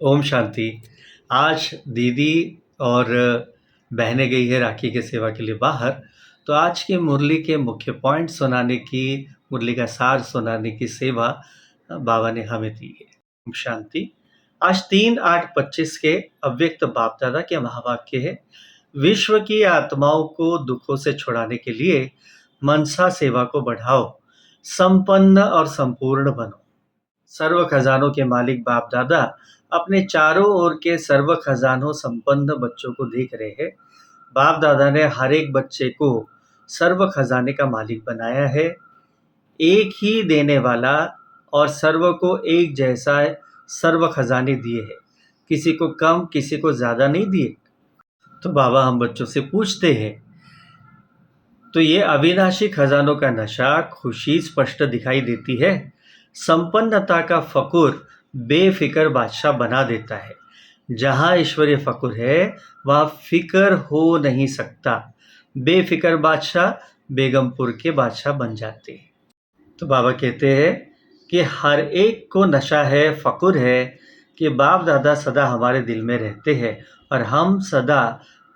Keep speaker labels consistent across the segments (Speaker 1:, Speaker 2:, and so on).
Speaker 1: ओम शांति। आज दीदी और बहनें गई है राखी के सेवा के लिए बाहर, तो आज की मुरली के मुख्य पॉइंट सुनाने की, मुरली का सार सुनाने की सेवा बाबा ने हमें दी है। ओम शांति। आज 3/8/25 के अव्यक्त बाप दादा के महावाक्य है, विश्व की आत्माओं को दुखों से छुड़ाने के लिए मनसा सेवा को बढ़ाओ, संपन्न और संपूर्ण बनो। सर्व खजानों के मालिक बाप दादा अपने चारों ओर के सर्व खजानों संपन्न बच्चों को देख रहे हैं। बाप दादा ने हर एक बच्चे को सर्व खजाने का मालिक बनाया है, एक ही देने वाला और सर्व को एक जैसा सर्व खजाने दिए हैं, किसी को कम किसी को ज़्यादा नहीं दिए। तो बाबा हम बच्चों से पूछते हैं, तो ये अविनाशी खजानों का नशा खुशी स्पष्ट दिखाई देती है। संपन्नता का फकुर बेफिक्र बादशाह बना देता है। जहाँ ईश्वरीय फकुर है वहाँ फिक्र हो नहीं सकता। बेफिक्र बादशाह बेगमपुर के बादशाह बन जाते हैं। तो बाबा कहते हैं कि हर एक को नशा है, फकुर है कि बाप दादा सदा हमारे दिल में रहते हैं और हम सदा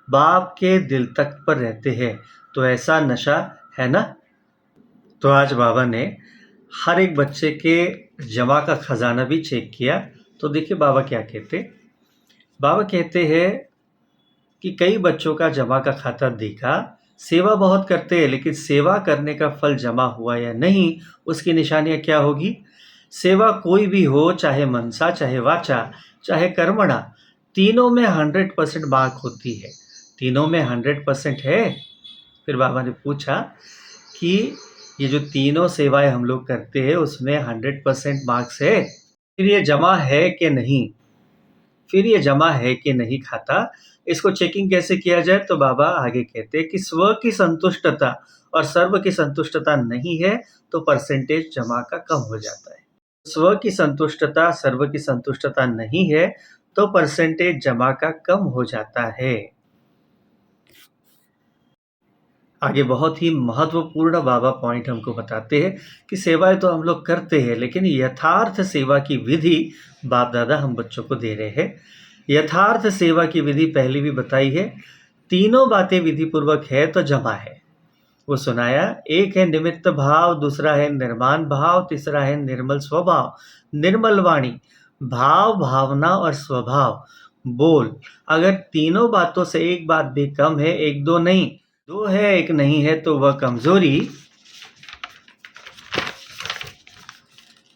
Speaker 1: बाप के दिल तक पर रहते हैं। तो ऐसा नशा है ना। तो आज बाबा ने हर एक बच्चे के जमा का खजाना भी चेक किया। तो देखिए बाबा क्या कहते। बाबा कहते हैं कि कई बच्चों का जमा का खाता देखा, सेवा बहुत करते हैं लेकिन सेवा करने का फल जमा हुआ या नहीं, उसकी निशानियां क्या होगी। सेवा कोई भी हो, चाहे मनसा, चाहे वाचा, चाहे कर्मणा, तीनों में 100% मार्क होती है। तीनों में 100% है। फिर बाबा ने पूछा कि ये जो तीनों सेवाएं हम लोग करते हैं उसमें 100% मार्क्स है, फिर ये जमा है कि नहीं, फिर ये जमा है कि नहीं खाता, इसको चेकिंग कैसे किया जाए। तो बाबा आगे कहते हैं कि स्व की संतुष्टता और सर्व की संतुष्टता नहीं है तो परसेंटेज जमा का कम हो जाता है। स्व की संतुष्टता सर्व की संतुष्टता नहीं है तो परसेंटेज जमा का कम हो जाता है। आगे बहुत ही महत्वपूर्ण बाबा पॉइंट हमको बताते हैं कि सेवाएं तो हम लोग करते हैं लेकिन यथार्थ सेवा की विधि बाप दादा हम बच्चों को दे रहे हैं। यथार्थ सेवा की विधि पहले भी बताई है। तीनों बातें विधि पूर्वक है तो जमा है। वो सुनाया, एक है निमित्त भाव, दूसरा है निर्माण भाव, तीसरा है निर्मल स्वभाव, निर्मल वाणी, भाव, भावना और स्वभाव। बोल, अगर तीनों बातों से एक बात भी कम है, एक दो नहीं, दो है एक नहीं है, तो वह कमजोरी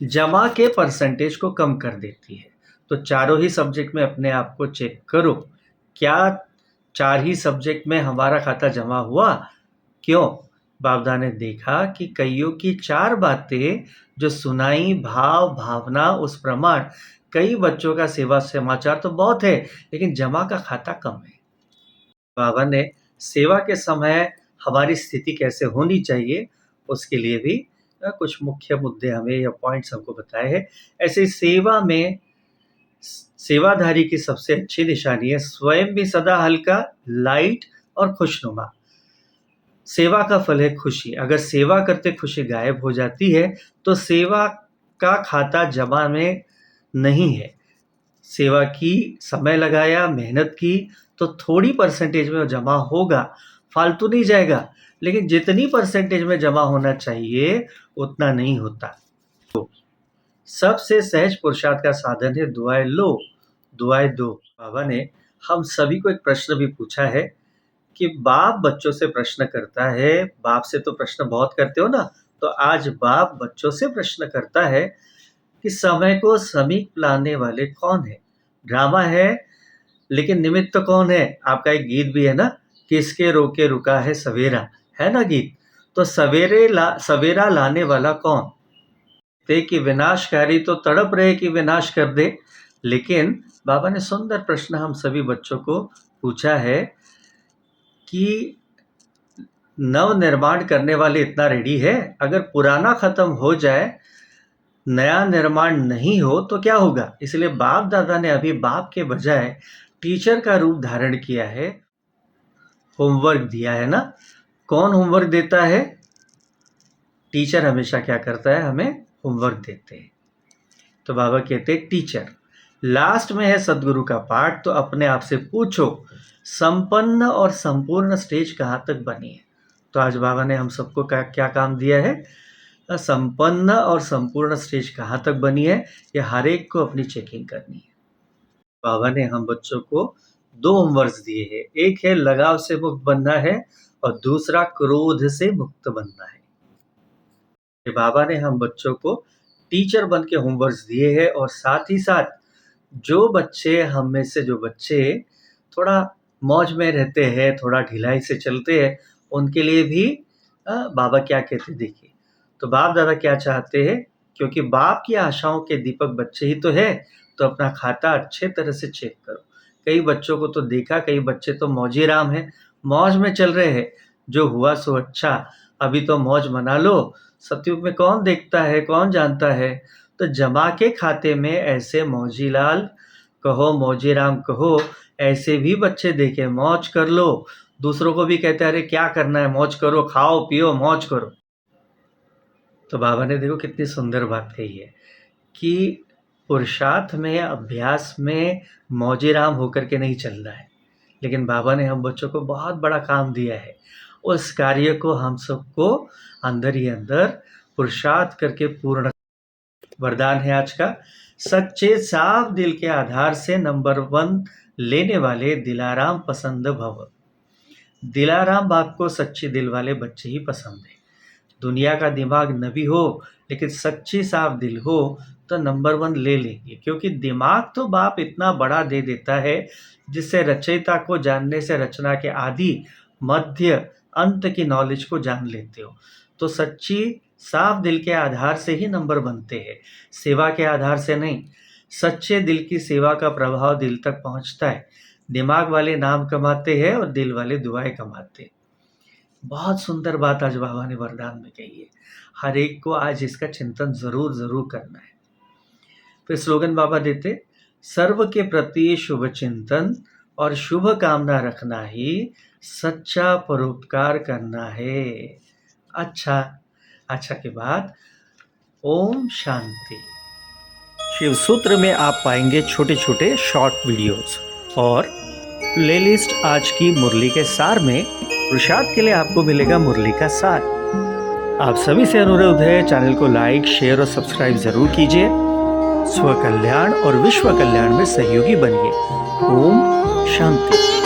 Speaker 1: जमा के परसेंटेज को कम कर देती है। तो चारों ही सब्जेक्ट में अपने आप को चेक करो, क्या चार ही सब्जेक्ट में हमारा खाता जमा हुआ। क्यों। बाबदा ने देखा कि कईयों की चार बातें जो सुनाई, भाव, भावना, उस प्रमाण, कई बच्चों का सेवा समाचार तो बहुत है लेकिन जमा का खाता कम है। बाबा ने सेवा के समय हमारी स्थिति कैसे होनी चाहिए उसके लिए भी कुछ मुख्य मुद्दे हमें या पॉइंट्स हमको बताए हैं। ऐसे सेवा में सेवाधारी की सबसे अच्छी निशानी है स्वयं भी सदा हल्का, लाइट और खुशनुमा। सेवा का फल है खुशी। अगर सेवा करते खुशी गायब हो जाती है तो सेवा का खाता जमा में नहीं है। सेवा की, समय लगाया, मेहनत की तो थोड़ी परसेंटेज में जमा होगा, फालतू नहीं जाएगा, लेकिन जितनी परसेंटेज में जमा होना चाहिए उतना नहीं होता। तो सबसे सहज पुरुषार्थ का साधन है दुआएं लो, दुआएं दो। बाबा ने हम सभी को एक प्रश्न भी पूछा है कि बाप बच्चों से प्रश्न करता है। बाप से तो प्रश्न बहुत करते हो ना, तो आज बाप बच्चों से प्रश्न करता है कि समय को समीप लाने वाले कौन है। ड्रामा है लेकिन निमित्त कौन है। आपका एक गीत भी है ना, किसके रोके रुका है सवेरा, है ना गीत। तो सवेरा लाने वाला कौन। ते कि विनाशकारी तो तड़प रहे कि विनाश कर दे, लेकिन बाबा ने सुंदर प्रश्न हम सभी बच्चों को पूछा है कि नव निर्माण करने वाले इतना रेडी है। अगर पुराना खत्म हो जाए, नया निर्माण नहीं हो तो क्या होगा। इसलिए बाप दादा ने अभी बाप के बजाय टीचर का रूप धारण किया है, होमवर्क दिया है ना। कौन होमवर्क देता है। टीचर हमेशा क्या करता है, हमें होमवर्क देते हैं। तो बाबा कहते हैं टीचर, लास्ट में है सद्गुरु का पाठ, तो अपने आप से पूछो संपन्न और संपूर्ण स्टेज कहाँ तक बनी है। तो आज बाबा ने हम सबको क्या काम दिया है, संपन्न और संपूर्ण स्टेज कहाँ तक बनी है, ये हर एक को अपनी चेकिंग करनी है। बाबा ने हम बच्चों को 2 होमवर्क्स दिए हैं, एक है लगाव से मुक्त बनना है और दूसरा क्रोध से मुक्त बनना है। बाबा ने हम बच्चों को टीचर बन के होमवर्क्स दिए हैं और साथ ही साथ जो बच्चे हम में से जो बच्चे थोड़ा मौज में रहते हैं, थोड़ा ढिलाई से चलते हैं, उनके लिए भी बाबा क्या कहते देखिए। तो बाप दादा क्या चाहते हैं, क्योंकि बाप की आशाओं के दीपक बच्चे ही तो है, तो अपना खाता अच्छे तरह से चेक करो। कई बच्चों को तो देखा, कई बच्चे तो मौजी राम हैं, मौज में चल रहे हैं, जो हुआ सो अच्छा, अभी तो मौज मना लो, सतयुग में कौन देखता है, कौन जानता है। तो जमा के खाते में ऐसे मौजी लाल कहो, मौजी राम कहो, ऐसे भी बच्चे देखे, मौज कर लो, दूसरों को भी कहते हैं अरे क्या करना है, मौज करो, खाओ पियो मौज करो। तो बाबा ने देखो कितनी सुंदर बात कही है कि पुरुषार्थ में, अभ्यास में मौजी राम होकर के नहीं चल रहा है, लेकिन बाबा ने हम बच्चों को बहुत बड़ा काम दिया है। उस कार्य को हम सबको अंदर ही अंदर पुरुषार्थ करके पूर्ण। वरदान है आज का, सच्चे साफ दिल के आधार से नंबर 1 लेने वाले दिलाराम पसंद भव। दिलाराम बाप को सच्चे दिल वाले बच्चे ही पसंद है। दुनिया का दिमाग न भी हो, लेकिन सच्ची साफ दिल हो तो नंबर 1 ले लेंगे, क्योंकि दिमाग तो बाप इतना बड़ा दे देता है जिससे रचयिता को जानने से रचना के आदि मध्य अंत की नॉलेज को जान लेते हो। तो सच्ची साफ दिल के आधार से ही नंबर बनते हैं, सेवा के आधार से नहीं। सच्चे दिल की सेवा का प्रभाव दिल तक पहुंचता है। दिमाग वाले नाम कमाते हैं और दिल वाले दुआएं कमाते हैं। बहुत सुंदर बात आज बाबा ने वरदान में कही है, हर एक को आज इसका चिंतन जरूर करना है। फिर स्लोगन बाबा देते, सर्व के प्रति शुभ चिंतन और शुभ कामना रखना ही सच्चा परोपकार करना है। अच्छा के बाद ओम शांति। शिव सूत्र में आप पाएंगे छोटे छोटे शॉर्ट वीडियोस और प्लेलिस्ट आज की मुरली के सार में पुरुषार्थ के लिए आपको मिलेगा मुरली का सार। आप सभी से अनुरोध है, चैनल को लाइक, शेयर और सब्सक्राइब जरूर कीजिए। स्व कल्याण और विश्व कल्याण में सहयोगी बनिए। ओम शांति।